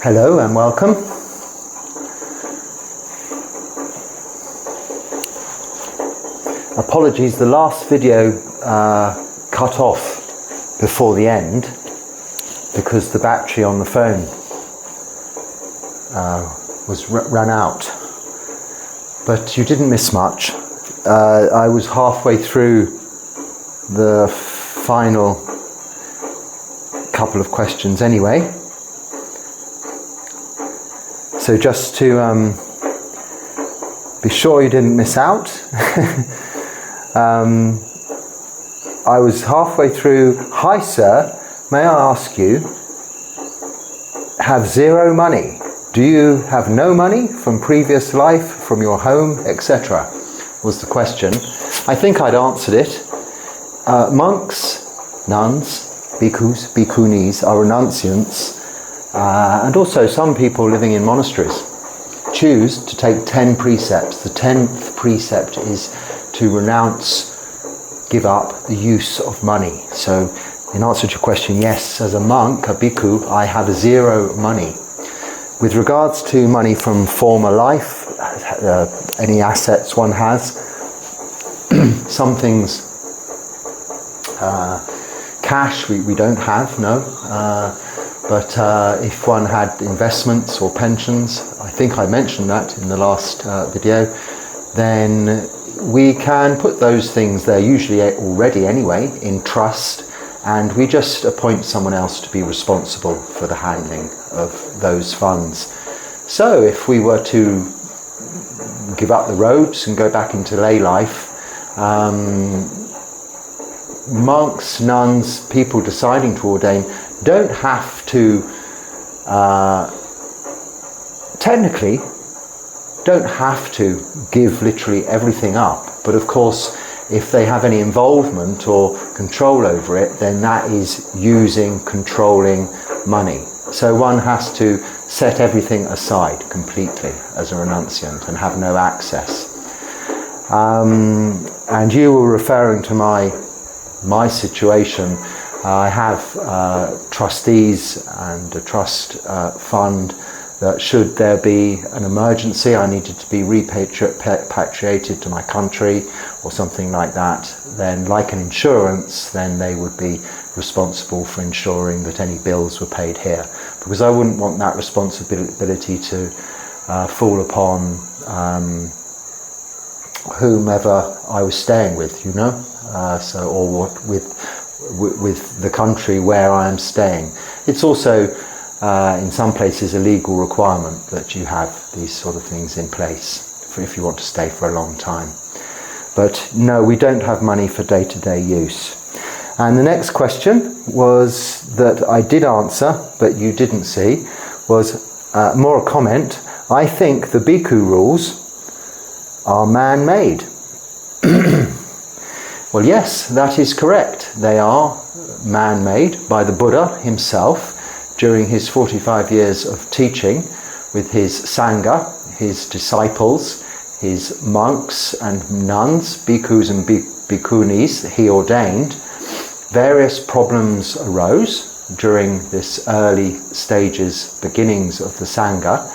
Hello and welcome. Apologies, the last video cut off before the end because the battery on the phone ran out. But you didn't miss much. I was halfway through the final couple of questions anyway. So just to be sure you didn't miss out, I was halfway through. Hi sir, may I ask you, have zero money? Do you have no money from previous life, from your home, etc.? Was the question. I think I'd answered it. Monks, nuns, bhikkhus, bhikkhunis are renunciants. And also some people living in monasteries choose to take 10 precepts. The 10th precept is to renounce, give up the use of money. So in answer to your question, yes, as a monk, a bhikkhu, I have zero money. With regards to money from former life, any assets one has, some things, cash we don't have, no. But if one had investments or pensions, I think I mentioned that in the last video, then we can put those things there, usually already anyway, in trust, and we just appoint someone else to be responsible for the handling of those funds. So if we were to give up the robes and go back into lay life, monks, nuns, people deciding to ordain don't have to, technically, don't have to give literally everything up. But of course, if they have any involvement or control over it, then that is using, controlling money. So one has to set everything aside completely as a renunciant and have no access. And you were referring to my situation. I have trustees and a trust fund that should there be an emergency, I needed to be repatriated to my country or something like that, then like an insurance, then they would be responsible for ensuring that any bills were paid here. Because I wouldn't want that responsibility to fall upon whomever I was staying with, you know, or with the country where I am staying. It's also in some places a legal requirement that you have these sort of things in place if you want to stay for a long time. But no, we don't have money for day-to-day use. And the next question was that I did answer, but you didn't see, was more a comment. I think the bhikkhu rules are man-made. Well, yes, that is correct. They are man-made by the Buddha himself during his 45 years of teaching with his Sangha, his disciples, his monks and nuns, bhikkhus and bhikkhunis, he ordained. Various problems arose during this early stages, beginnings of the Sangha,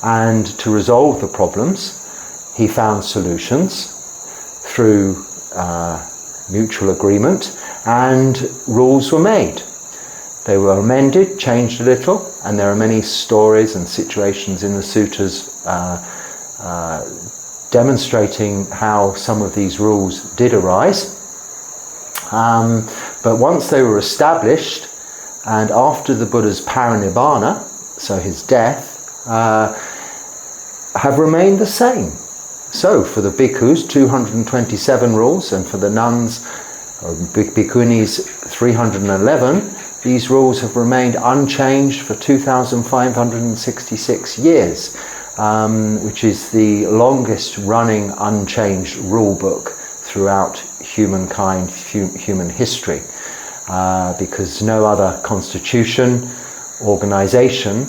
and to resolve the problems, he found solutions through mutual agreement, and rules were made. They were amended, changed a little, and there are many stories and situations in the suttas demonstrating how some of these rules did arise. But once they were established, and after the Buddha's parinibbana, so his death, have remained the same. So for the bhikkhus, 227 rules, and for the nuns, or bhikkhunis, 311, these rules have remained unchanged for 2,566 years, which is the longest running unchanged rule book throughout humankind, human history, because no other constitution, organization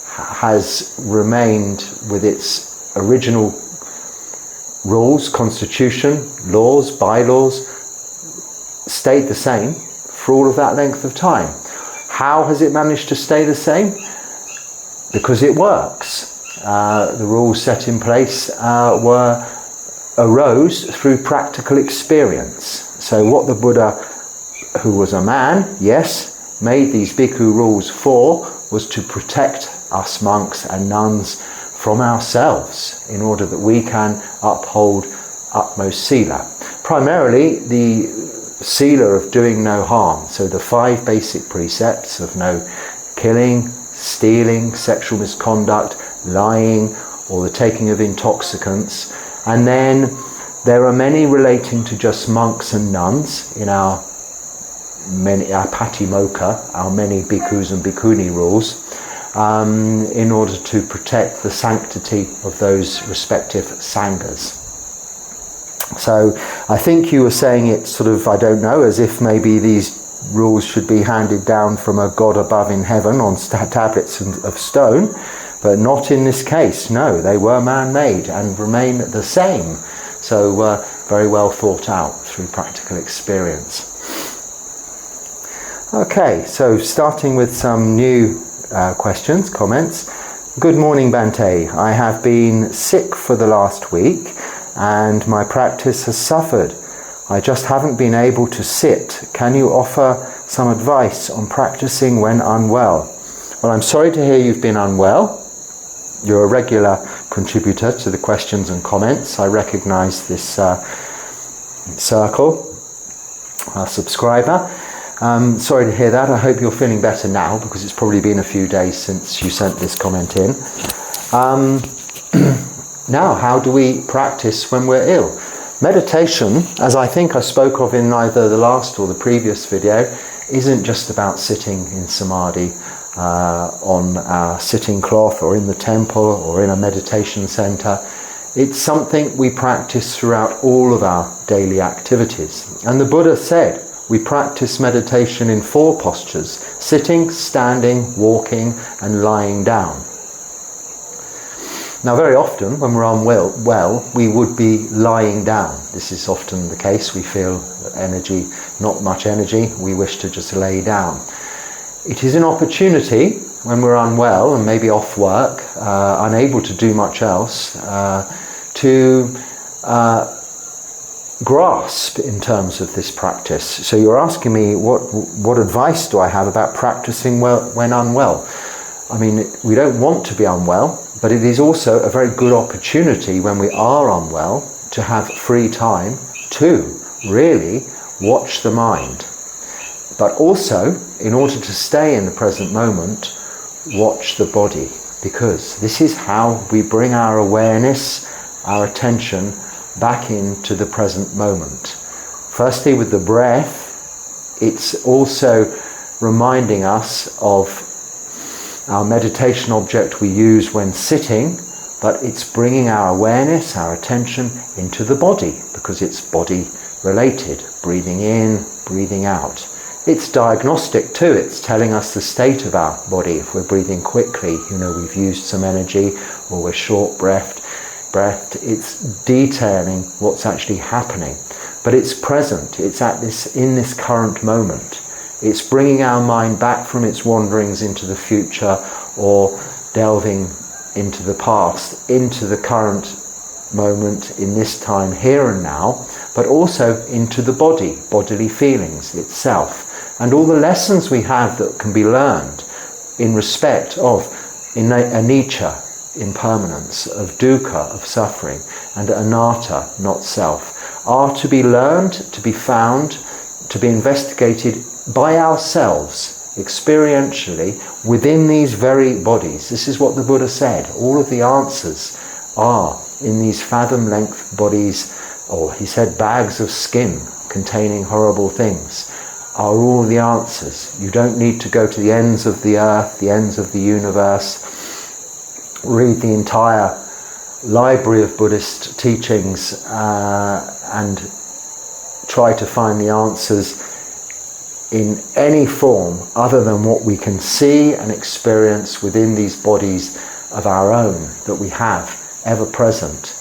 has remained with its original rules, constitution, laws, bylaws, stayed the same for all of that length of time. How has it managed to stay the same? because it works. The rules set in place arose through practical experience. So what the Buddha, who was a man, yes, made these bhikkhu rules for, was to protect us monks and nuns from ourselves, in order that we can uphold utmost sila. Primarily the sila of doing no harm, so the 5 basic precepts of no killing, stealing, sexual misconduct, lying, or the taking of intoxicants. And then there are many relating to just monks and nuns in our patimokkha, our many bhikkhus and bhikkhuni rules, in order to protect the sanctity of those respective sanghas. So I think you were saying it sort of, I don't know, as if maybe these rules should be handed down from a God above in heaven on tablets of stone, but not in this case. No, they were man-made and remain the same. So very well thought out through practical experience. Okay, so starting with some new questions, comments. Good morning, Bhante. I have been sick for the last week and my practice has suffered. I just haven't been able to sit. Can you offer some advice on practicing when unwell? Well, I'm sorry to hear you've been unwell. You're a regular contributor to the questions and comments. I recognise this circle, a subscriber. Sorry to hear that. I hope you're feeling better now, because it's probably been a few days since you sent this comment in. Now, how do we practice when we're ill? Meditation, as I think I spoke of in either the last or the previous video, isn't just about sitting in samadhi on a sitting cloth or in the temple or in a meditation centre. It's something we practice throughout all of our daily activities. And the Buddha said we practice meditation in 4 postures: sitting, standing, walking and lying down. Now, very often when we're unwell, we would be lying down. This is often the case. We feel energy, not much energy. We wish to just lay down. It is an opportunity when we're unwell and maybe off work, unable to do much else, to grasp in terms of this practice. So you're asking me what advice do I have about practicing when unwell? I mean, we don't want to be unwell, but it is also a very good opportunity when we are unwell to have free time to really watch the mind. But also, in order to stay in the present moment, watch the body, because this is how we bring our awareness, our attention back into the present moment. Firstly, with the breath, it's also reminding us of our meditation object we use when sitting, but it's bringing our awareness, our attention into the body, because it's body related, breathing in, breathing out. It's diagnostic too. It's telling us the state of our body. If we're breathing quickly, we've used some energy, or we're short breathed, it's detailing what's actually happening. But it's present. It's in this current moment. It's bringing our mind back from its wanderings into the future or delving into the past, into the current moment in this time, here and now, but also into the body, bodily feelings itself. And all the lessons we have that can be learned in respect of anicca, impermanence, of dukkha, of suffering, and anatta, not self, are to be learned, to be found, to be investigated by ourselves, experientially, within these very bodies. This is what the Buddha said. All of the answers are in these fathom-length bodies, or he said bags of skin containing horrible things, are all the answers. You don't need to go to the ends of the earth, the ends of the universe, read the entire library of Buddhist teachings and try to find the answers in any form other than what we can see and experience within these bodies of our own that we have ever present.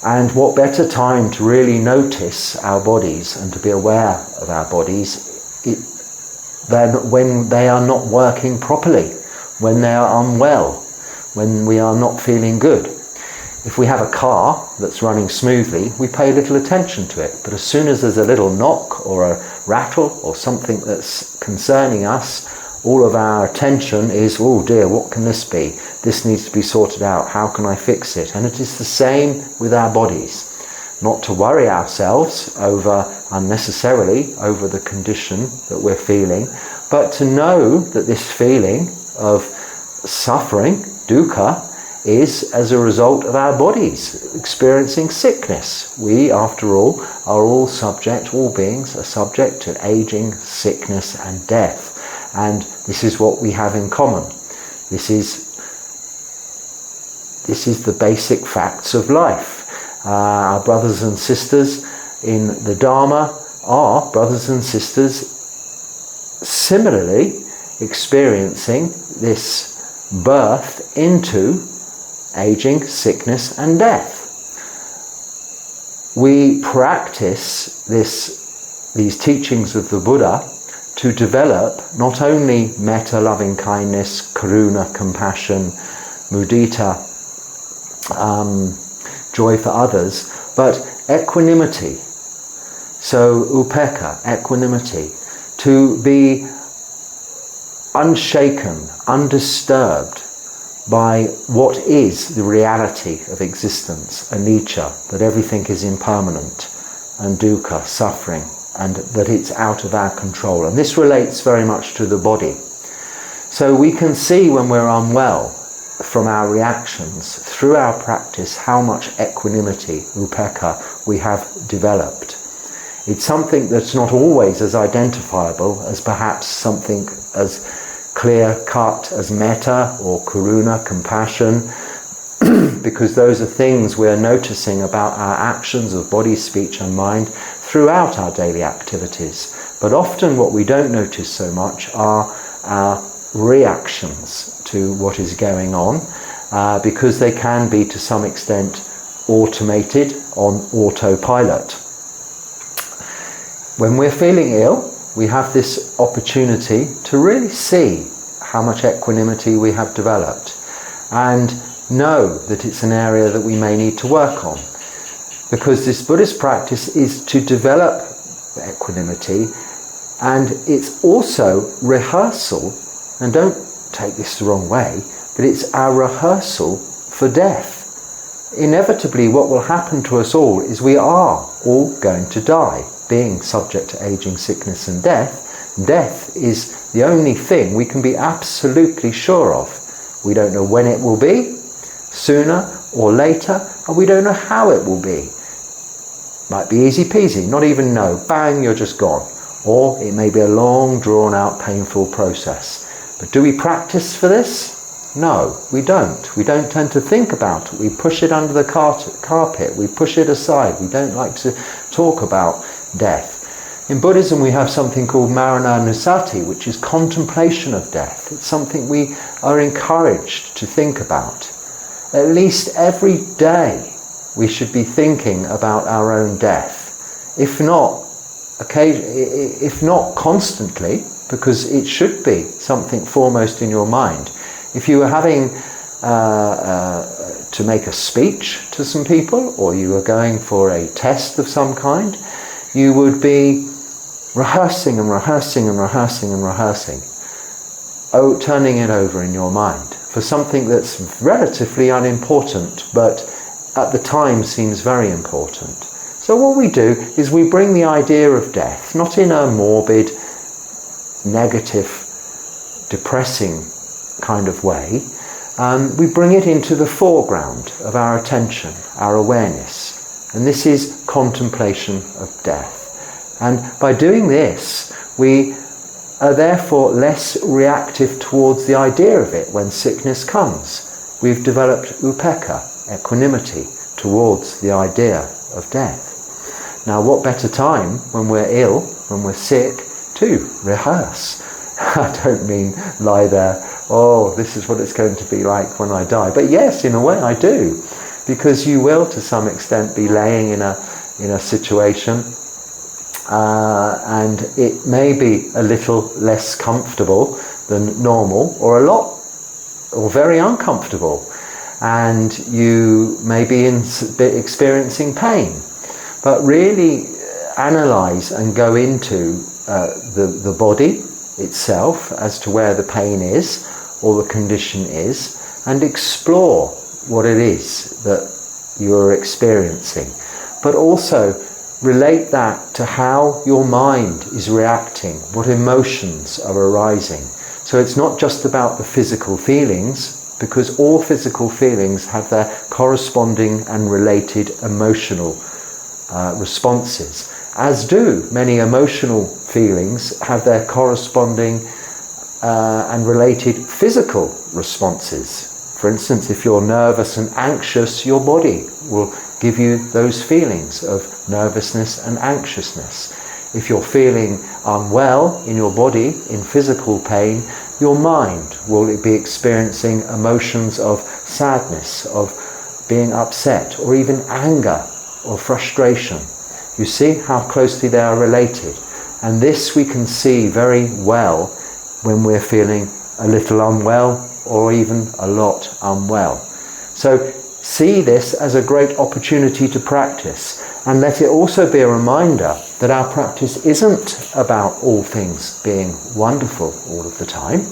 And what better time to really notice our bodies and to be aware of our bodies than when they are not working properly, when they are unwell. when we are not feeling good. If we have a car that's running smoothly, we pay little attention to it. But as soon as there's a little knock or a rattle or something that's concerning us, all of our attention is, oh dear, what can this be? This needs to be sorted out. How can I fix it? And it is the same with our bodies. Not to worry ourselves unnecessarily over the condition that we're feeling, but to know that this feeling of suffering, dukkha, is as a result of our bodies experiencing sickness. We, after all, are all beings are subject to aging, sickness and death. And this is what we have in common. This is the basic facts of life. Our brothers and sisters in the Dharma are brothers and sisters similarly experiencing this birth into aging, sickness and death. We practice these teachings of the Buddha to develop not only metta, loving kindness, karuna, compassion, mudita, joy for others, but equanimity. So upekkha, equanimity, to be unshaken, undisturbed by what is the reality of existence, anicca, that everything is impermanent, and dukkha, suffering, and that it's out of our control. And this relates very much to the body. So we can see when we're unwell from our reactions, through our practice, how much equanimity, upekkha, we have developed. It's something that's not always as identifiable as perhaps something as clear-cut as metta or karuna, compassion, because those are things we're noticing about our actions of body, speech and mind throughout our daily activities. But often what we don't notice so much are our reactions to what is going on, because they can be to some extent automated on autopilot. When we're feeling ill, we have this opportunity to really see how much equanimity we have developed and know that it's an area that we may need to work on, because this Buddhist practice is to develop equanimity, and it's also rehearsal, and don't take this the wrong way, but it's our rehearsal for death. Inevitably what will happen to us all is we are all going to die. Being subject to aging, sickness and death, death is the only thing we can be absolutely sure of. We don't know when it will be, sooner or later, and we don't know how it will be. Might be easy peasy, not even know, bang, you're just gone. Or it may be a long, drawn out, painful process. But do we practice for this? No, we don't. We don't tend to think about it. We push it under the carpet. We push it aside. We don't like to talk about death. In Buddhism we have something called marananusati, which is contemplation of death. It's something we are encouraged to think about. At least every day we should be thinking about our own death. If not constantly, because it should be something foremost in your mind. If you were having to make a speech to some people, or you were going for a test of some kind, you would be rehearsing and rehearsing and rehearsing and rehearsing. Turning it over in your mind for something that's relatively unimportant, but at the time seems very important. So what we do is we bring the idea of death, not in a morbid, negative, depressing kind of way. We bring it into the foreground of our attention, our awareness. And this is contemplation of death. And by doing this, we are therefore less reactive towards the idea of it when sickness comes. We've developed upekkha, equanimity, towards the idea of death. Now, what better time when we're ill, when we're sick, to rehearse? I don't mean lie there, oh, this is what it's going to be like when I die. But yes, in a way I do. Because you will, to some extent, be laying in a situation, and it may be a little less comfortable than normal, or a lot or very uncomfortable, and you may be experiencing pain. But really analyze and go into the body itself as to where the pain is or the condition is, and explore what it is that you're experiencing. But also relate that to how your mind is reacting, what emotions are arising. So it's not just about the physical feelings, because all physical feelings have their corresponding and related emotional responses, as do many emotional feelings have their corresponding and related physical responses. For instance, if you're nervous and anxious, your body will give you those feelings of nervousness and anxiousness. If you're feeling unwell in your body, in physical pain, your mind will be experiencing emotions of sadness, of being upset, or even anger or frustration. You see how closely they are related. And this we can see very well when we're feeling a little unwell or even a lot unwell. So see this as a great opportunity to practice, and let it also be a reminder that our practice isn't about all things being wonderful all of the time,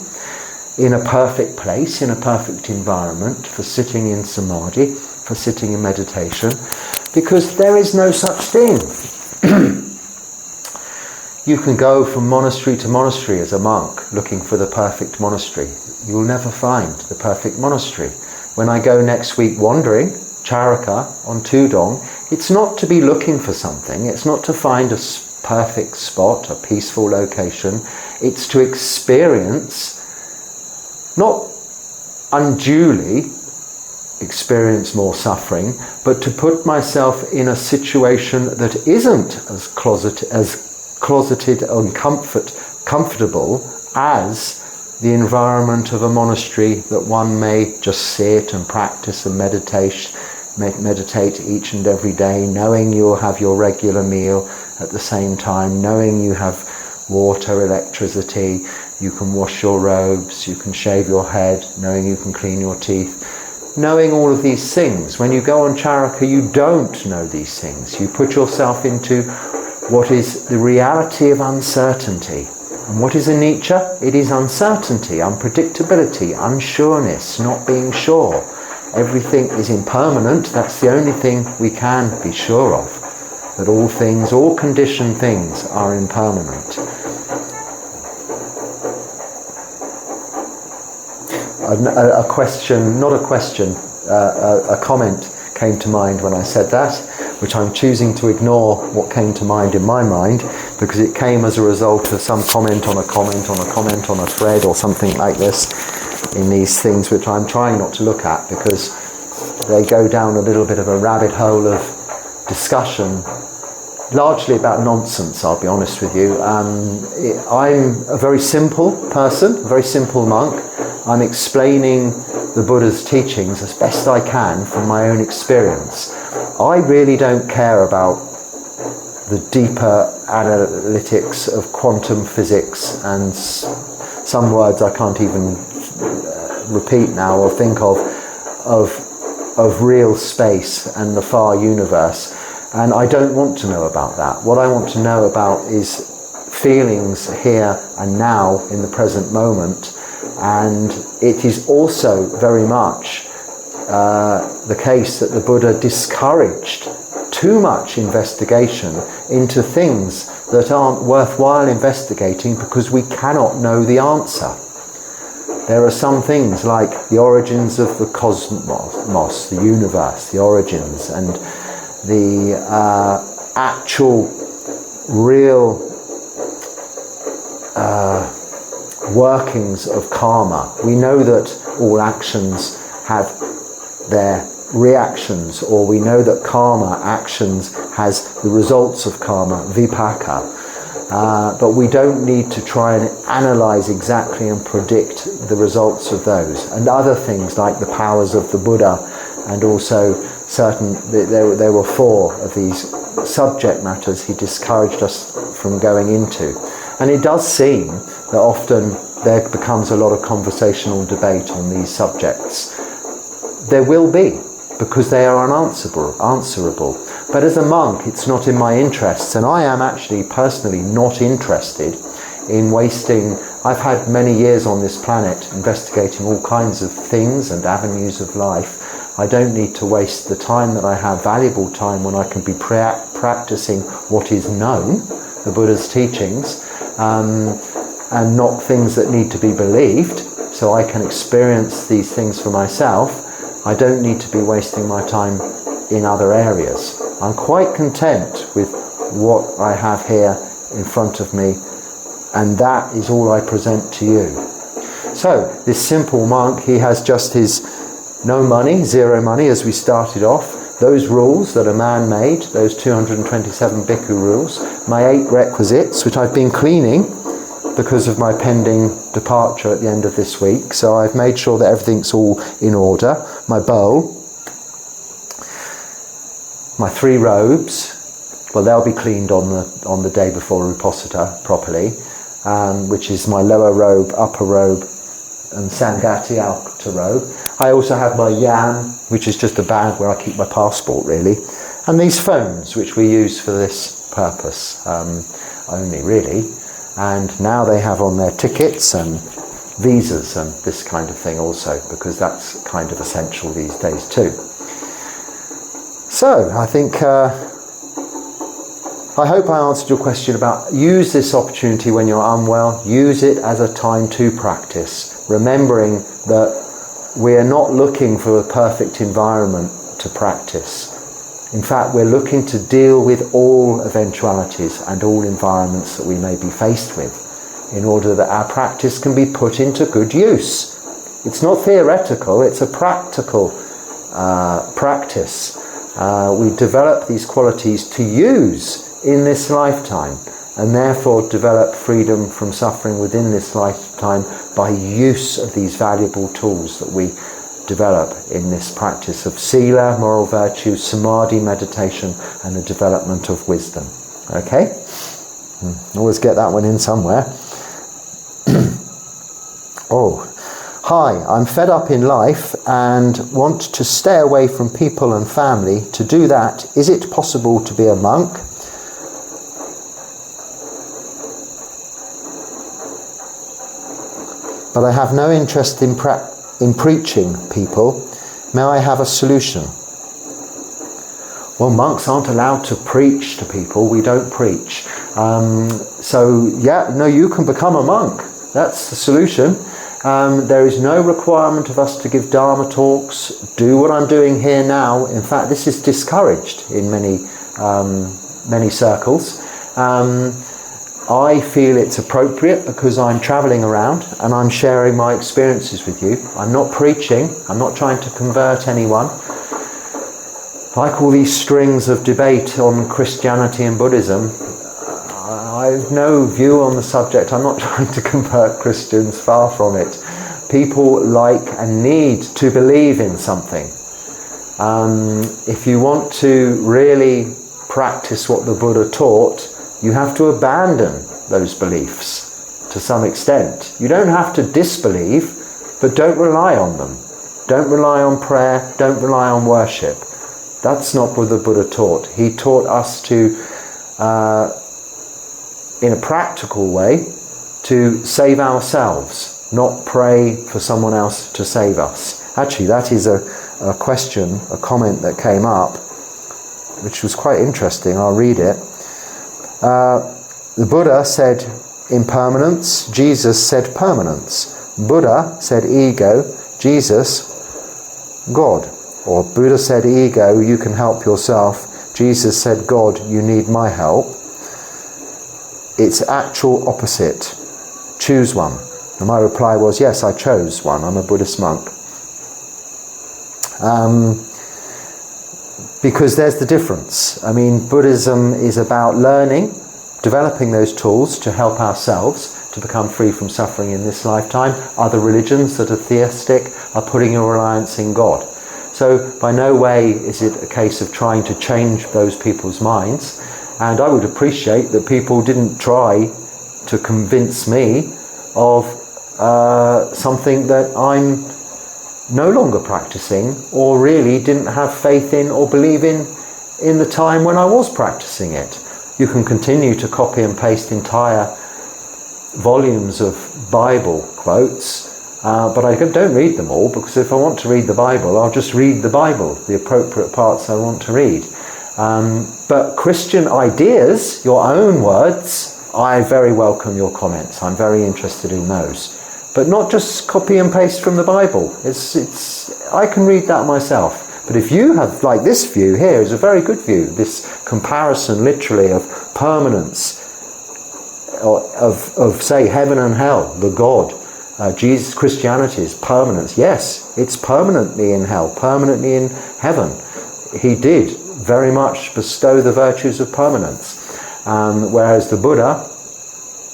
in a perfect place, in a perfect environment, for sitting in samadhi, for sitting in meditation, because there is no such thing. You can go from monastery to monastery as a monk looking for the perfect monastery. You'll never find the perfect monastery. When I go next week wandering, Charaka, on Tudong, it's not to be looking for something, it's not to find a perfect spot, a peaceful location, it's to experience, not unduly experience more suffering, but to put myself in a situation that isn't as closeted and comfortable as the environment of a monastery, that one may just sit and practice and meditate each and every day, knowing you'll have your regular meal at the same time, knowing you have water, electricity, you can wash your robes, you can shave your head, knowing you can clean your teeth, knowing all of these things. When you go on Charaka, you don't know these things. You put yourself into what is the reality of uncertainty. And what is anicca? It is uncertainty, unpredictability, unsureness, not being sure. Everything is impermanent. That's the only thing we can be sure of. That all things, all conditioned things are impermanent. A comment came to mind when I said that, which I'm choosing to ignore what came to mind in my mind, because it came as a result of some comment on a comment on a comment on a thread or something like this in these things, which I'm trying not to look at because they go down a little bit of a rabbit hole of discussion, largely about nonsense, I'll be honest with you. I'm a very simple person, a very simple monk. I'm explaining the Buddha's teachings as best I can from my own experience. I really don't care about the deeper analytics of quantum physics and some words I can't even repeat now or think of real space and the far universe. And I don't want to know about that. What I want to know about is feelings here and now in the present moment. And it is also very much the case that the Buddha discouraged too much investigation into things that aren't worthwhile investigating because we cannot know the answer. There are some things like the origins of the cosmos, the universe, the origins, and the actual real workings of karma. We know that all actions have their reactions, or we know that karma actions has the results of karma, vipaka. But we don't need to try and analyze exactly and predict the results of those. And other things like the powers of the Buddha, and also there were 4 of these subject matters he discouraged us from going into. And it does seem that often there becomes a lot of conversational debate on these subjects. There will be, because they are answerable. But as a monk, it's not in my interests, and I am actually personally not interested in wasting. I've had many years on this planet investigating all kinds of things and avenues of life. I don't need to waste the time that I have, valuable time, when I can be practicing what is known, the Buddha's teachings, and not things that need to be believed, so I can experience these things for myself. I don't need to be wasting my time in other areas. I'm quite content with what I have here in front of me, and that is all I present to you. So, this simple monk, he has just his no money, zero money, as we started off. Those rules that a man made, those 227 Bhikkhu rules, my 8 requisites, which I've been cleaning because of my pending departure at the end of this week. So I've made sure that everything's all in order. My bowl, my 3 robes, well, they'll be cleaned on the day before Uposatha properly, which is my lower robe, upper robe, and Sangati outer robe. I also have my yam, which is just a bag where I keep my passport, really, and these phones, which we use for this purpose only, really. And now they have on their tickets and visas and this kind of thing also, because that's kind of essential these days too. So I think I hope I answered your question about use this opportunity when you're unwell. Use it as a time to practice, remembering that we are not looking for a perfect environment to practice. In fact, we're looking to deal with all eventualities and all environments that we may be faced with, in order that our practice can be put into good use. It's not theoretical, it's a practical practice. We develop these qualities to use in this lifetime, and therefore develop freedom from suffering within this lifetime by use of these valuable tools that we develop in this practice of sila, moral virtue, samadhi, meditation, and the development of wisdom. Okay? Always get that one in somewhere. Oh, hi, I'm fed up in life and want to stay away from people and family. To do that, is it possible to be a monk? But I have no interest in preaching people. May I have a solution? Well, monks aren't allowed to preach to people. We don't preach. You can become a monk. That's the solution. There is no requirement of us to give Dharma talks. Do what I'm doing here now. In fact, this is discouraged in many circles. I feel it's appropriate because I'm travelling around and I'm sharing my experiences with you. I'm not preaching. I'm not trying to convert anyone. Like all these strings of debate on Christianity and Buddhism, I have no view on the subject. I'm not trying to convert Christians, far from it. People like and need to believe in something. If you want to really practice what the Buddha taught, you have to abandon those beliefs to some extent. You don't have to disbelieve, but don't rely on them. Don't rely on prayer, don't rely on worship. That's not what the Buddha taught. He taught us to, in a practical way, to save ourselves, not pray for someone else to save us. Actually, that is a question, a comment that came up, which was quite interesting. I'll read it. The Buddha said impermanence, Jesus said permanence. Buddha said ego, Jesus, God. Or Buddha said ego, you can help yourself. Jesus said God, you need my help. It's actual opposite. Choose one. And my reply was, yes, I chose one. I'm a Buddhist monk. Because there's the difference. I mean, Buddhism is about learning, developing those tools to help ourselves to become free from suffering in this lifetime. Other religions that are theistic are putting your reliance in God. So by no way is it a case of trying to change those people's minds. And I would appreciate that people didn't try to convince me of something that I'm no longer practicing, or really didn't have faith in or believe in the time when I was practicing it. You can continue to copy and paste entire volumes of Bible quotes, but I don't read them all, because if I want to read the Bible, I'll just read the Bible, the appropriate parts I want to read. But Christian ideas, your own words, I very welcome your comments. I'm very interested in those. But not just copy and paste from the Bible. I can read that myself. But if you have, like this view here, is a very good view, this comparison literally of permanence, of say heaven and hell, the God, Jesus, Christianity's permanence. Yes, it's permanently in hell, permanently in heaven. He did very much bestow the virtues of permanence, whereas the Buddha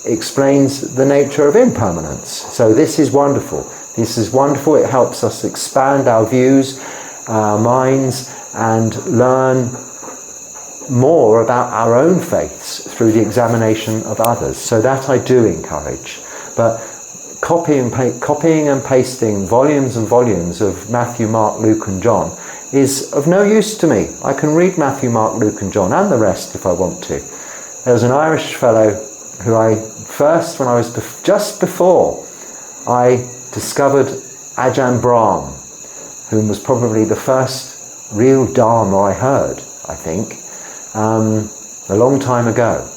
explains the nature of impermanence. So this is wonderful. This is wonderful. It helps us expand our views, our minds, and learn more about our own faiths through the examination of others. So that I do encourage. But copying and pasting volumes and volumes of Matthew, Mark, Luke and John is of no use to me. I can read Matthew, Mark, Luke and John and the rest if I want to. There was an Irish fellow who I first, when I was just before I discovered Ajahn Brahm, whom was probably the first real Dharma I heard, I think, a long time ago,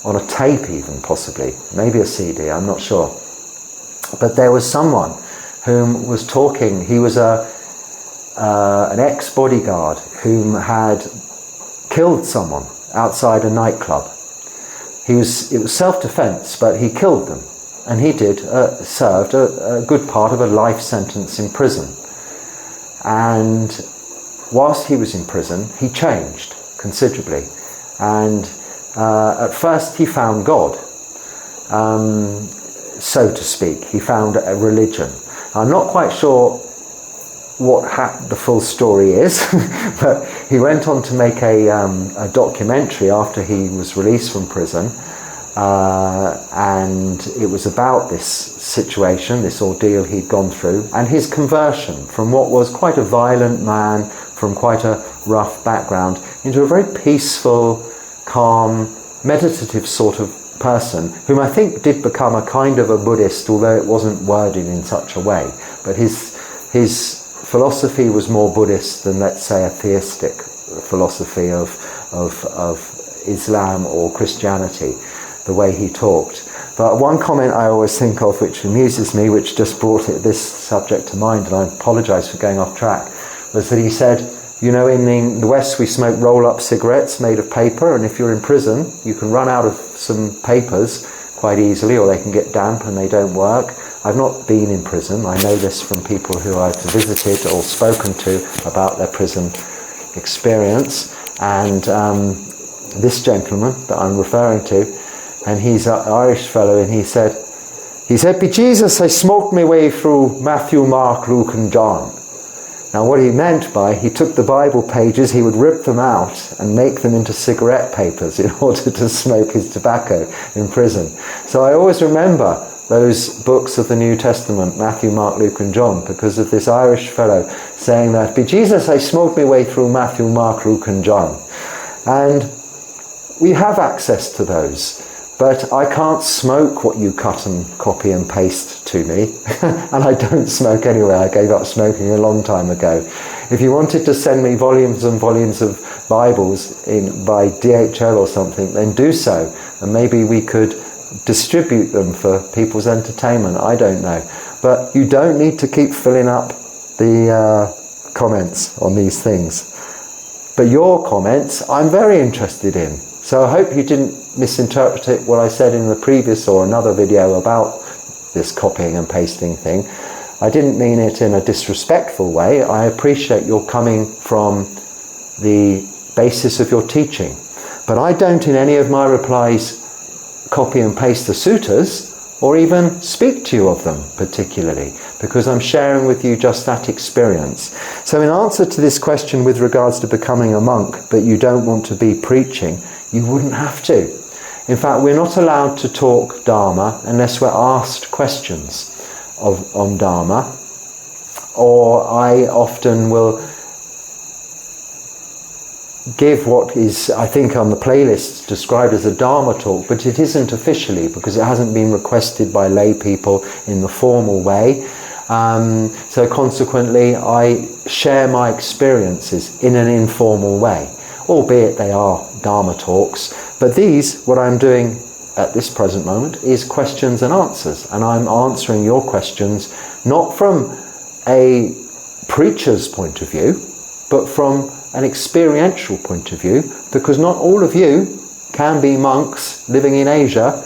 on a tape even possibly, maybe a CD, I'm not sure. But there was someone whom was talking. He was an ex-bodyguard whom had killed someone outside a nightclub. It was self-defense, but he killed them, and he served a good part of a life sentence in prison. And whilst he was in prison, he changed considerably, and at first he found God, so to speak. He found a religion. I'm not quite sure what the full story is, but he went on to make a documentary after he was released from prison, and it was about this situation, this ordeal he'd gone through, and his conversion from what was quite a violent man, from quite a rough background, into a very peaceful, calm, meditative sort of person, whom I think did become a kind of a Buddhist, although it wasn't worded in such a way. But his philosophy was more Buddhist than, let's say, a theistic philosophy of Islam or Christianity, the way he talked. But one comment I always think of, which amuses me, which just brought this subject to mind, and I apologise for going off track, was that he said, you know, in the West we smoke roll-up cigarettes made of paper, and if you're in prison you can run out of some papers quite easily, or they can get damp and they don't work. I've not been in prison. I know this from people who I've visited or spoken to about their prison experience. And this gentleman that I'm referring to, and he's an Irish fellow, and he said, "Be Jesus, I smoked my way through Matthew, Mark, Luke and John." Now what he meant by, he took the Bible pages, he would rip them out and make them into cigarette papers in order to smoke his tobacco in prison. So I always remember those books of the New Testament, Matthew, Mark, Luke and John, because of this Irish fellow saying that, "Be Jesus, I smoked my way through Matthew, Mark, Luke and John." And we have access to those, but I can't smoke what you cut and copy and paste to me, and I don't smoke anyway. I gave up smoking a long time ago. If you wanted to send me volumes and volumes of Bibles by DHL or something, then do so, and maybe we could distribute them for people's entertainment. I don't know. But you don't need to keep filling up the comments on these things. But your comments I'm very interested in. So I hope you didn't misinterpret it, what I said in the previous or another video about this copying and pasting thing. I didn't mean it in a disrespectful way. I appreciate your coming from the basis of your teaching. But I don't in any of my replies copy and paste the suttas, or even speak to you of them particularly, because I'm sharing with you just that experience. So in answer to this question with regards to becoming a monk, but you don't want to be preaching, you wouldn't have to. In fact, we're not allowed to talk Dharma unless we're asked questions on Dharma, or I often will give what is, I think on the playlist, described as a Dharma talk, but it isn't officially because it hasn't been requested by lay people in the formal way. So consequently, I share my experiences in an informal way, albeit they are Dharma talks. But these, what I'm doing at this present moment, is questions and answers, and I'm answering your questions not from a preacher's point of view, but from an experiential point of view, because not all of you can be monks living in Asia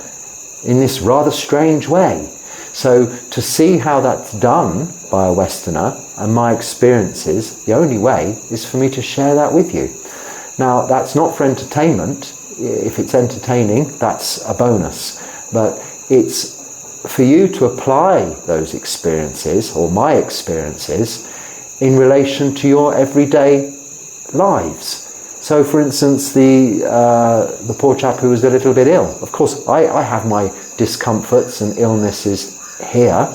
in this rather strange way. So to see how that's done by a Westerner and my experiences, the only way is for me to share that with you. Now, that's not for entertainment. If it's entertaining, that's a bonus. But it's for you to apply those experiences, or my experiences, in relation to your everyday lives. So, for instance, the poor chap who was a little bit ill. Of course, I have my discomforts and illnesses here,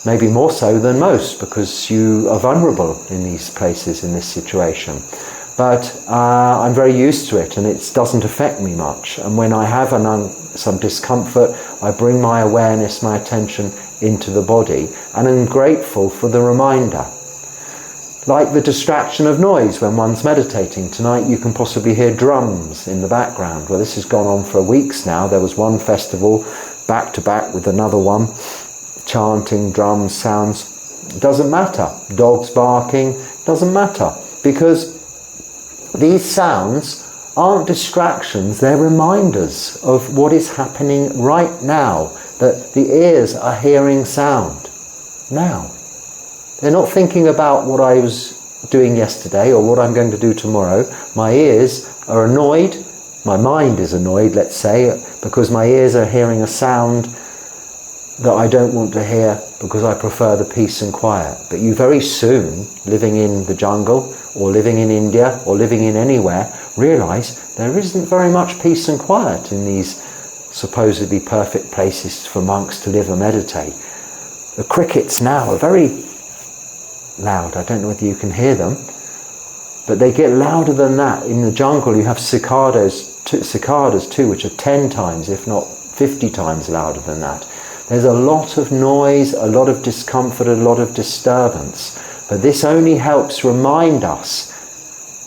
maybe more so than most, because you are vulnerable in these places, in this situation. But I'm very used to it, and it doesn't affect me much. And when I have some discomfort, I bring my awareness, my attention into the body, and I'm grateful for the reminder. Like the distraction of noise when one's meditating. Tonight you can possibly hear drums in the background. Well, this has gone on for weeks now. There was one festival back to back with another one, chanting, drums, sounds. It doesn't matter. Dogs barking, doesn't matter. Because these sounds aren't distractions, they're reminders of what is happening right now, that the ears are hearing sound now. They're not thinking about what I was doing yesterday or what I'm going to do tomorrow. My ears are annoyed, my mind is annoyed, let's say, because my ears are hearing a sound that I don't want to hear because I prefer the peace and quiet. But you very soon, living in the jungle or living in India or living in anywhere, realise there isn't very much peace and quiet in these supposedly perfect places for monks to live and meditate. The crickets now are very loud. I don't know whether you can hear them, but they get louder than that. In the jungle you have cicadas too, which are 10 times, if not 50 times louder than that. There's a lot of noise, a lot of discomfort, a lot of disturbance. But this only helps remind us,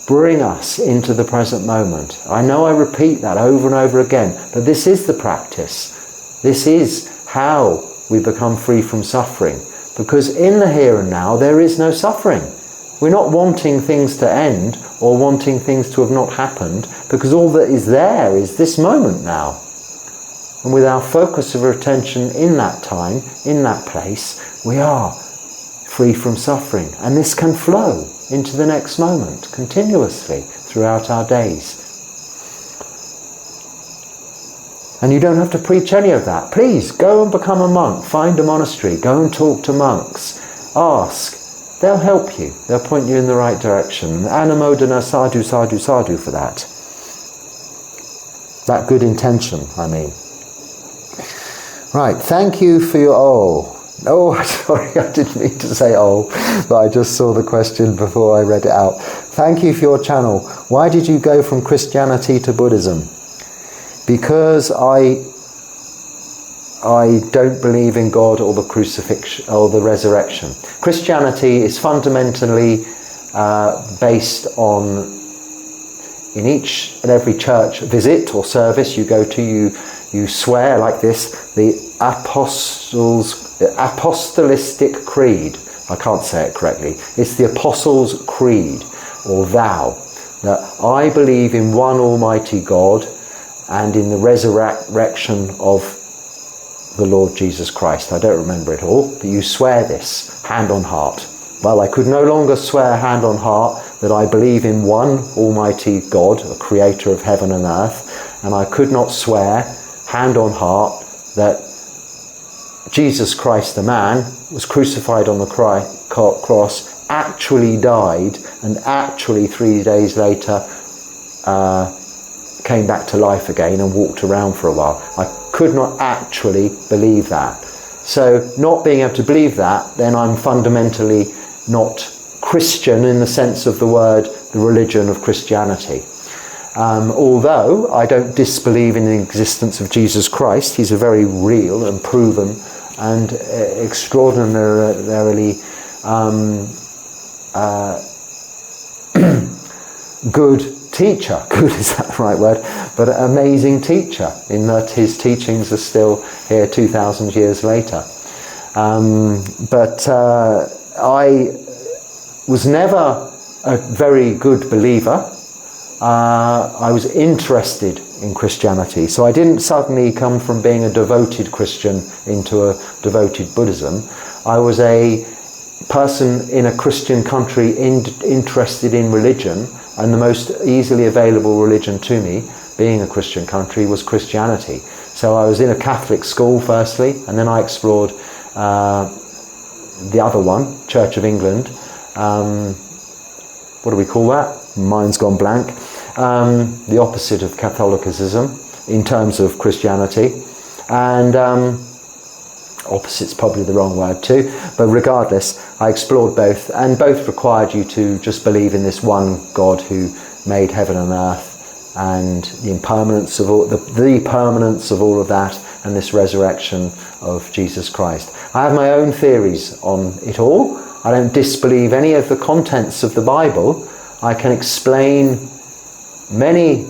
bring us into the present moment. I know I repeat that over and over again, but this is the practice. This is how we become free from suffering. Because in the here and now there is no suffering. We're not wanting things to end or wanting things to have not happened, because all that is there is this moment now. And with our focus of our attention in that time, in that place, we are free from suffering. And this can flow into the next moment continuously throughout our days. And you don't have to preach any of that. Please, go and become a monk. Find a monastery. Go and talk to monks. Ask. They'll help you. They'll point you in the right direction. Anumodana, sadhu, sadhu, sadhu for that. That good intention, I mean. Right, thank you for your... Oh, sorry, I didn't mean to say but I just saw the question before I read it out. Thank you for your channel. Why did you go from Christianity to Buddhism? Because I don't believe in God or the crucifixion or the resurrection. Christianity is fundamentally based on, in each and every church visit or service you go to, you swear like this, the Apostolistic Creed. I can't say it correctly. It's the Apostles' Creed, or vow, that I believe in one Almighty God and in the resurrection of the Lord Jesus Christ. I don't remember it all, but you swear this, hand on heart. Well, I could no longer swear hand on heart that I believe in one Almighty God, a creator of heaven and earth, and I could not swear hand on heart that Jesus Christ, the man, was crucified on the cross, actually died, and actually 3 days later came back to life again and walked around for a while. I could not actually believe that. So not being able to believe that, then I'm fundamentally not Christian in the sense of the word, the religion of Christianity. Although I don't disbelieve in the existence of Jesus Christ, he's a very real and proven and extraordinarily good teacher. Good, is that the right word? But an amazing teacher, in that his teachings are still here 2,000 years later. But I was never a very good believer. I was interested in Christianity, so I didn't suddenly come from being a devoted Christian into a devoted Buddhism. I was a person in a Christian country interested in religion, and the most easily available religion to me, being a Christian country, was Christianity. So I was in a Catholic school firstly, and then I explored the other one, Church of England. What do we call that? Mine's gone blank. The opposite of Catholicism in terms of Christianity. And opposite's probably the wrong word too, but regardless, I explored both, and both required you to just believe in this one God who made heaven and earth, and the impermanence of all, the permanence of all of that, and this resurrection of Jesus Christ. I have my own theories on it all. I don't disbelieve any of the contents of the Bible. I can explain many,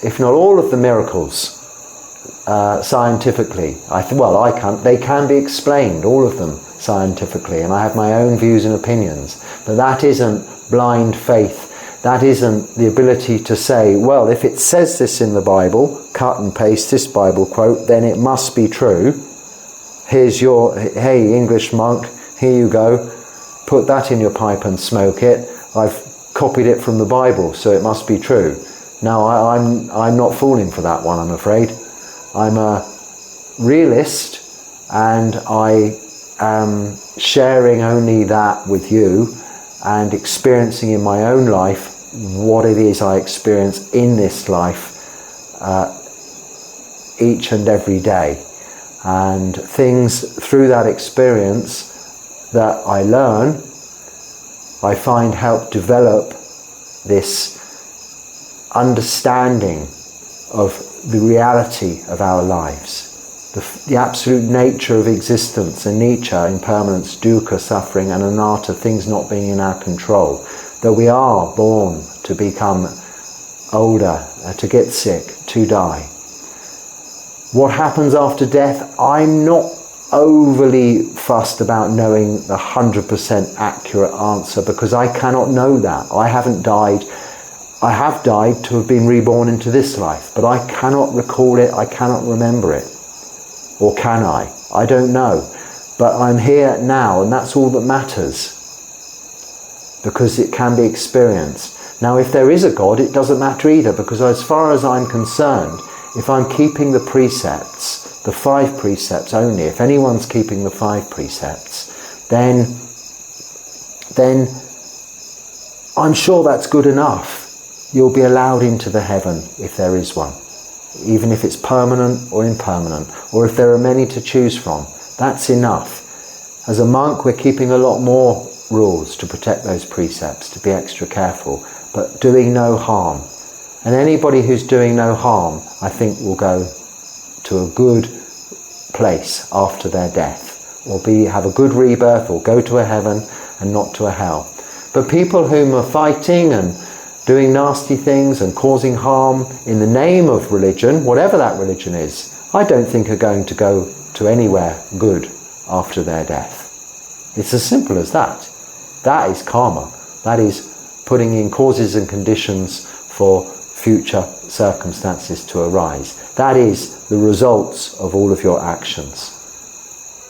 if not all, of the miracles scientifically. I can't. They can be explained, all of them, scientifically, and I have my own views and opinions. But that isn't blind faith. That isn't the ability to say, well, if it says this in the Bible, cut and paste this Bible quote, then it must be true. Here's your, hey, English monk, here you go. Put that in your pipe and smoke it. I've copied it from the Bible, so it must be true. No, I'm not falling for that one, I'm afraid. I'm a realist, and I am sharing only that with you and experiencing in my own life what it is I experience in this life each and every day. And things through that experience that I learn, I find help develop this understanding of the reality of our lives, the absolute nature of existence, anicca, impermanence, dukkha, suffering, and anatta, things not being in our control, that we are born to become older, to get sick, to die. What happens after death? I'm not overly fussed about knowing the 100% accurate answer, because I cannot know that. I haven't died. I have died to have been reborn into this life, but I cannot recall it, I cannot remember it. Or can I? I don't know. But I'm here now, and that's all that matters, because it can be experienced. Now, if there is a God, it doesn't matter either, because as far as I'm concerned, if I'm keeping the precepts, the 5 precepts only, if anyone's keeping the 5 precepts, then I'm sure that's good enough. You'll be allowed into the heaven if there is one, even if it's permanent or impermanent, or if there are many to choose from. That's enough. As a monk, we're keeping a lot more rules to protect those precepts, to be extra careful, but doing no harm. And anybody who's doing no harm, I think, will go to a good place after their death, or have a good rebirth, or go to a heaven and not to a hell. But people whom are fighting and doing nasty things and causing harm in the name of religion, whatever that religion is, I don't think are going to go to anywhere good after their death. It's as simple as that. That is karma. That is putting in causes and conditions for future circumstances to arise. That is the results of all of your actions.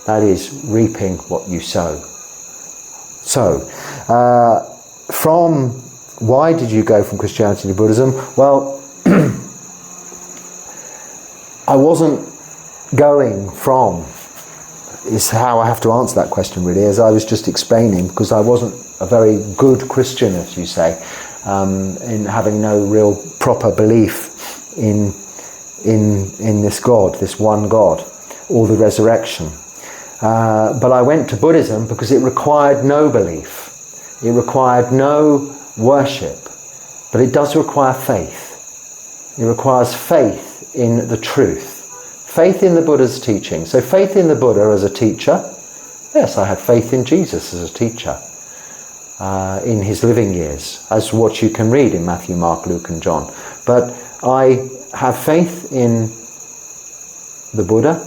That is reaping what you sow. So, why did you go from Christianity to Buddhism? Well, I wasn't going from, is how I have to answer that question really, as I was just explaining, because I wasn't a very good Christian, as you say, in having no real proper belief in this God, this one God, or the resurrection. But I went to Buddhism because it required no belief. It required no worship. But it does require faith. It requires faith in the truth. Faith in the Buddha's teaching. So faith in the Buddha as a teacher. Yes, I had faith in Jesus as a teacher in his living years, as what you can read in Matthew, Mark, Luke and John. But I have faith in the Buddha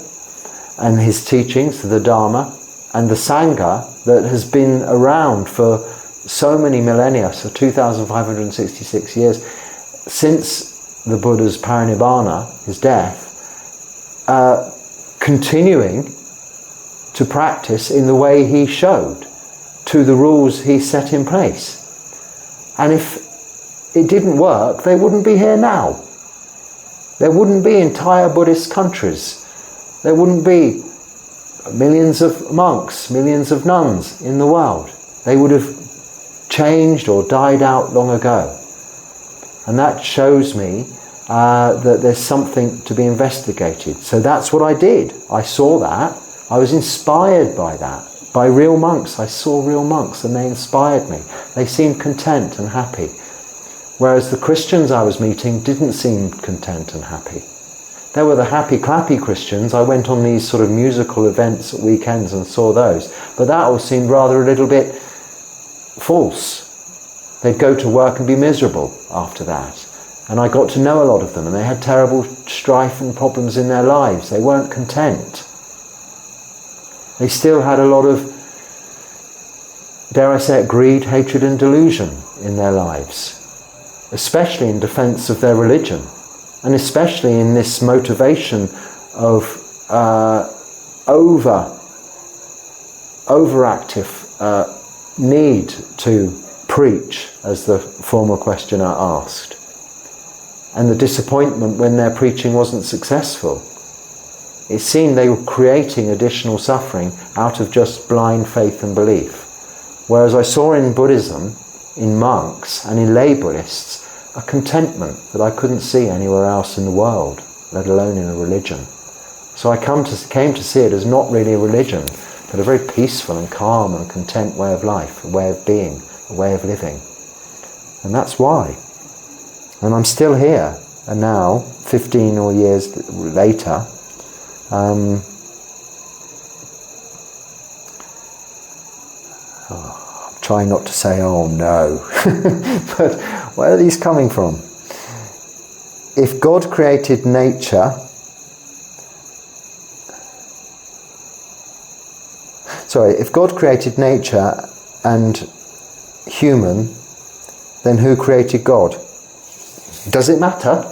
and his teachings, the Dharma, and the Sangha that has been around for so many millennia, so 2,566 years, since the Buddha's parinibbana, his death, continuing to practice in the way he showed, to the rules he set in place. And if it didn't work, they wouldn't be here now. There wouldn't be entire Buddhist countries. There wouldn't be millions of monks, millions of nuns in the world. They would have changed or died out long ago. And that shows me that there's something to be investigated. So that's what I did. I saw that. I was inspired by that. By real monks. I saw real monks and they inspired me. They seemed content and happy. Whereas the Christians I was meeting didn't seem content and happy. There were the happy clappy Christians. I went on these sort of musical events at weekends and saw those. But that all seemed rather a little bit false. They'd go to work and be miserable after that. And I got to know a lot of them, and they had terrible strife and problems in their lives. They weren't content. They still had a lot of, dare I say it, greed, hatred and delusion in their lives, especially in defense of their religion, and especially in this motivation of overactive need to preach, as the former questioner asked, and the disappointment when their preaching wasn't successful. It seemed they were creating additional suffering out of just blind faith and belief. Whereas I saw in Buddhism, in monks and in lay Buddhists, a contentment that I couldn't see anywhere else in the world, let alone in a religion. So I came to see it as not really a religion, but a very peaceful and calm and content way of life, a way of being, a way of living. And that's why. And I'm still here, and now, 15 or years later, I'm trying not to say, oh no, but where are these coming from? If God created nature, if God created nature and human, then who created God? Does it matter?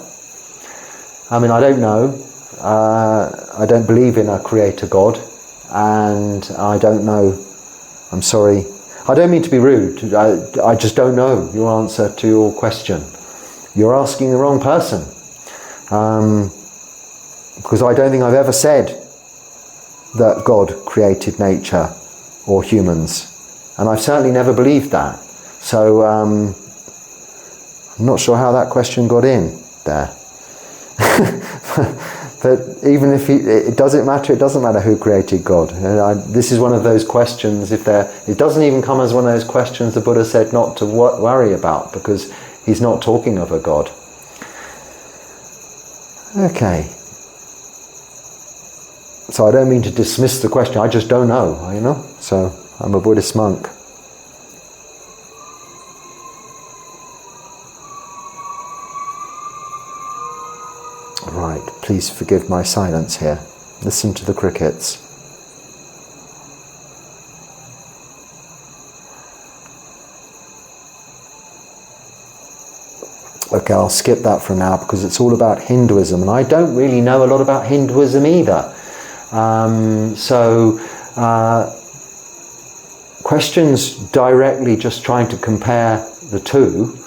I mean, I don't know. I don't believe in a creator God, and I don't know. I'm sorry. I don't mean to be rude. I just don't know your answer to your question. You're asking the wrong person. Because I don't think I've ever said that God created nature or humans. And I've certainly never believed that. So I'm not sure how that question got in there. But even if it doesn't matter, it doesn't matter who created God. This is one of those questions, it doesn't even come as one of those questions the Buddha said not to worry about, because he's not talking of a God. Okay. So I don't mean to dismiss the question, I just don't know, you know. So I'm a Buddhist monk. Right, please forgive my silence here. Listen to the crickets. Okay, I'll skip that for now because it's all about Hinduism, and I don't really know a lot about Hinduism either. Questions directly just trying to compare the two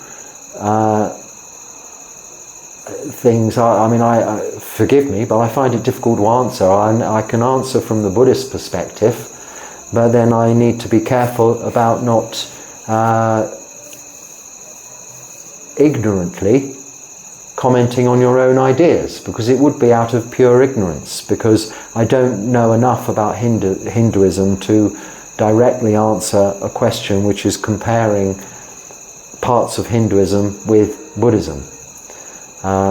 things, forgive me, but I find it difficult to answer. I can answer from the Buddhist perspective, but then I need to be careful about not ignorantly commenting on your own ideas, because it would be out of pure ignorance, because I don't know enough about Hinduism to directly answer a question which is comparing parts of Hinduism with Buddhism.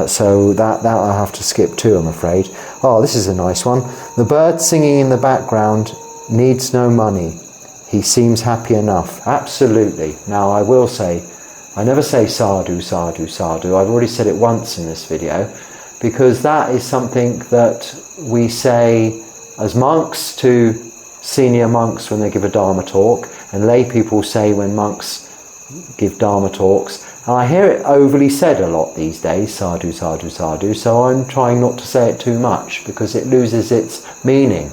So that I'll have to skip too, I'm afraid. Oh, this is a nice one. The bird singing in the background needs no money. He seems happy enough. Absolutely. Now I will say, I never say sadhu, sadhu, sadhu. I've already said it once in this video, because that is something that we say as monks to senior monks when they give a Dharma talk, and lay people say when monks give Dharma talks. And I hear it overly said a lot these days, sadhu, sadhu, sadhu, so I'm trying not to say it too much because it loses its meaning.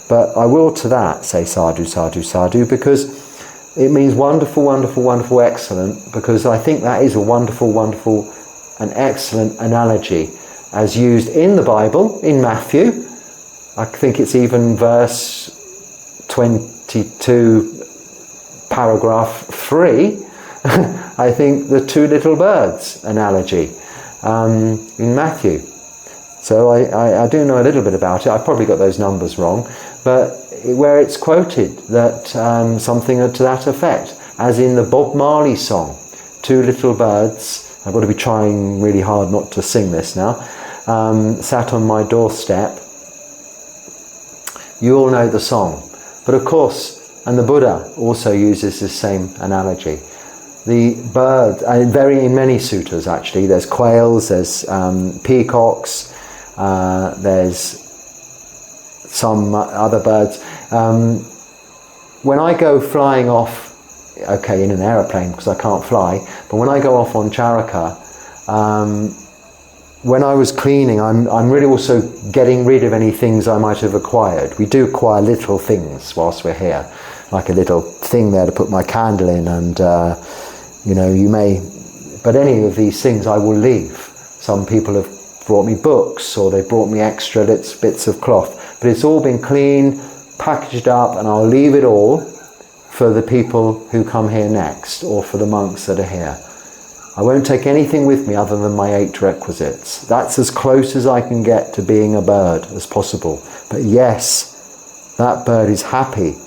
But I will to that say sadhu, sadhu, sadhu, because it means wonderful, wonderful, wonderful, excellent, because I think that is a wonderful, wonderful and excellent analogy as used in the Bible, in Matthew. I think it's even verse 22, paragraph 3, I think the two little birds analogy in Matthew. So I do know a little bit about it. I've probably got those numbers wrong, but where it's quoted that something to that effect, as in the Bob Marley song, two little birds, I've got to be trying really hard not to sing this now, sat on my doorstep. You all know the song. But of course, and the Buddha also uses this same analogy. The bird, in many suttas actually, there's quails, there's peacocks, there's some other birds. When I go flying off, okay, in an aeroplane because I can't fly, but when I go off on Charaka, when I was cleaning, I'm really also getting rid of any things I might have acquired. We do acquire little things whilst we're here, like a little thing there to put my candle in, and you may, but any of these things I will leave. Some people have brought me books, or they brought me extra bits of cloth, but it's all been clean, packaged up, and I'll leave it all for the people who come here next, or for the monks that are here. I won't take anything with me other than my 8 requisites. That's as close as I can get to being a bird as possible. But yes, that bird is happy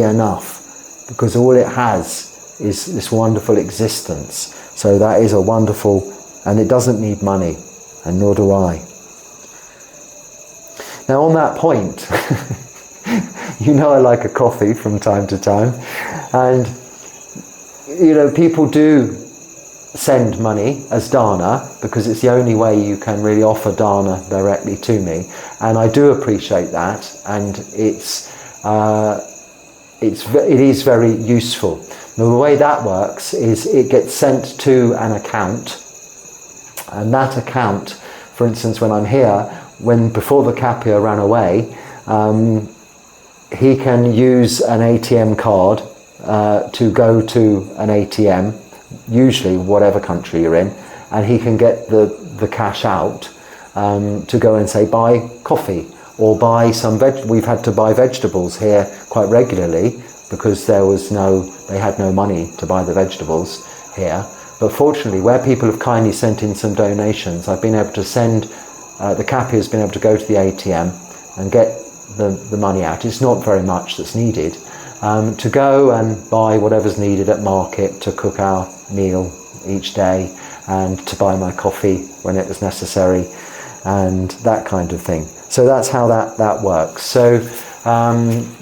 enough, because all it has is this wonderful existence. So that is a wonderful, and it doesn't need money, and nor do I. Now on that point, I like a coffee from time to time, and people do send money as dana, because it's the only way you can really offer dana directly to me, and I do appreciate that, and it is very useful. Now, the way that works is it gets sent to an account, and that account, for instance, when I'm here, before the Kapia ran away, he can use an ATM card to go to an ATM, usually whatever country you're in, and he can get the cash out to go and say buy coffee or buy some we've had to buy vegetables here quite regularly because they had no money to buy the vegetables here. But fortunately, where people have kindly sent in some donations, I've been able to send, the Kapia has been able to go to the ATM and get the money out. It's not very much that's needed. To go and buy whatever's needed at market to cook our meal each day, and to buy my coffee when it was necessary, and that kind of thing. So that's how that works. So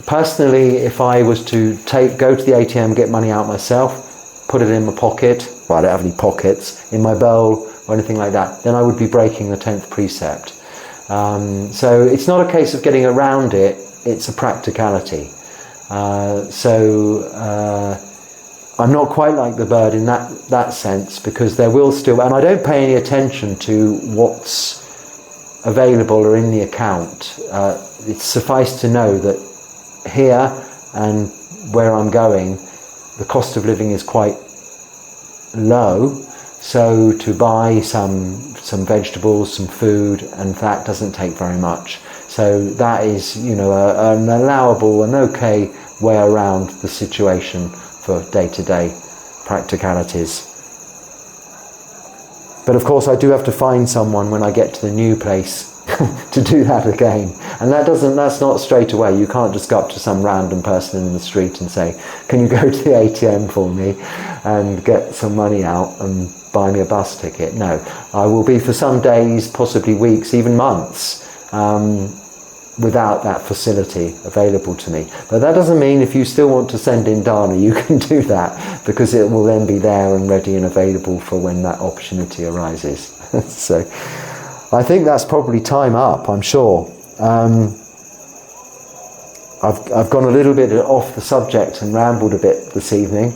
personally, if I was to go to the ATM, get money out myself, put it in my pocket, well, I don't have any pockets, in my bowl or anything like that, then I would be breaking the 10th precept. So it's not a case of getting around it, it's a practicality. I'm not quite like the bird in that sense, because there will still, and I don't pay any attention to what's available or in the account. It's suffice to know that here and where I'm going, the cost of living is quite low, so to buy some vegetables, some food, and that doesn't take very much. So that is, an allowable and okay way around the situation for day-to-day practicalities. But of course I do have to find someone when I get to the new place to do that again. And that's not straight away. You can't just go up to some random person in the street and say, can you go to the ATM for me and get some money out and buy me a bus ticket? No, I will be for some days, possibly weeks, even months, without that facility available to me. But that doesn't mean if you still want to send in dana, you can do that, because it will then be there and ready and available for when that opportunity arises. So I think that's probably time up, I'm sure. I've gone a little bit off the subject and rambled a bit this evening,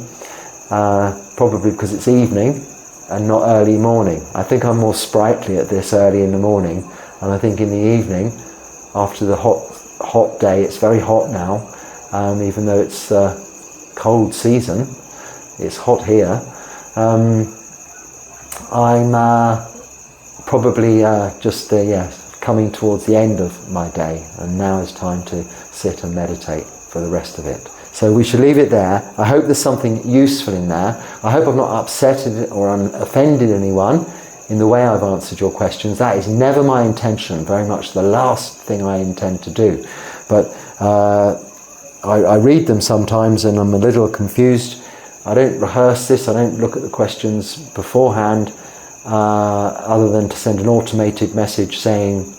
probably because it's evening and not early morning. I think I'm more sprightly at this early in the morning, and I think in the evening, after the hot day, it's very hot now, even though it's cold season, it's hot here. I'm probably just coming towards the end of my day, and now is time to sit and meditate for the rest of it. So we should leave it there. I hope there's something useful in there. I hope I've not upset or offended anyone in the way I've answered your questions. That is never my intention, very much the last thing I intend to do. But I read them sometimes and I'm a little confused. I don't rehearse this, I don't look at the questions beforehand, other than to send an automated message saying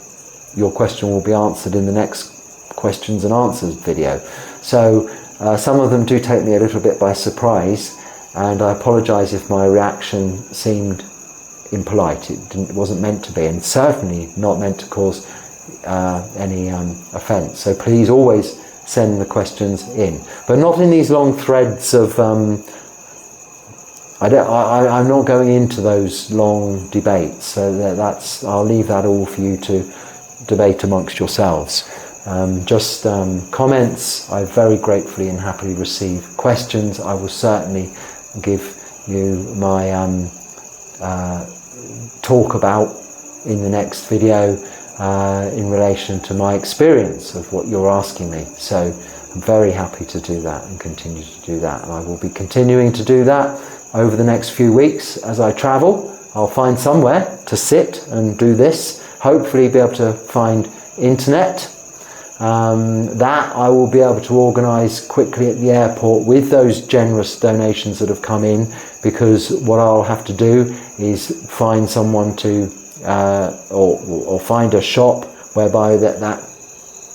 your question will be answered in the next questions and answers video. So some of them do take me a little bit by surprise, and I apologise if my reaction seemed impolite. It wasn't meant to be, and certainly not meant to cause any offence. So please always send the questions in, but not in these long threads of I'm not going into those long debates, so I'll leave that all for you to debate amongst yourselves. Just comments, I very gratefully and happily receive. Questions, I will certainly give you my talk about in the next video in relation to my experience of what you're asking me. So I'm very happy to do that and continue to do that, and I will be continuing to do that over the next few weeks as I travel. I'll find somewhere to sit and do this, hopefully be able to find internet. That I will be able to organise quickly at the airport with those generous donations that have come in, because what I'll have to do is find someone to or find a shop whereby that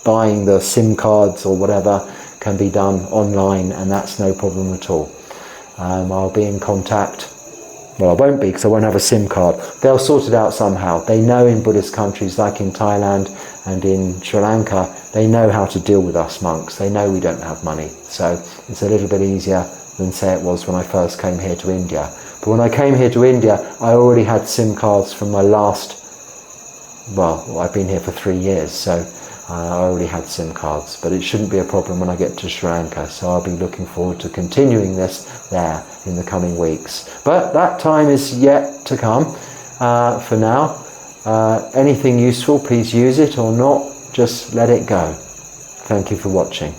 buying the SIM cards or whatever can be done online, and that's no problem at all. I'll be in contact. Well, I won't be, because I won't have a SIM card. They'll sort it out somehow. They know in Buddhist countries like in Thailand and in Sri Lanka, they know how to deal with us monks. They know we don't have money. So it's a little bit easier than, say, it was when I first came here to India. But when I came here to India, I already had SIM cards from my last, well, I've been here for 3 years, so I already had SIM cards. But it shouldn't be a problem when I get to Sri Lanka, so I'll be looking forward to continuing this there in the coming weeks. But that time is yet to come. For now, anything useful, please use it, or not, just let it go. Thank you for watching.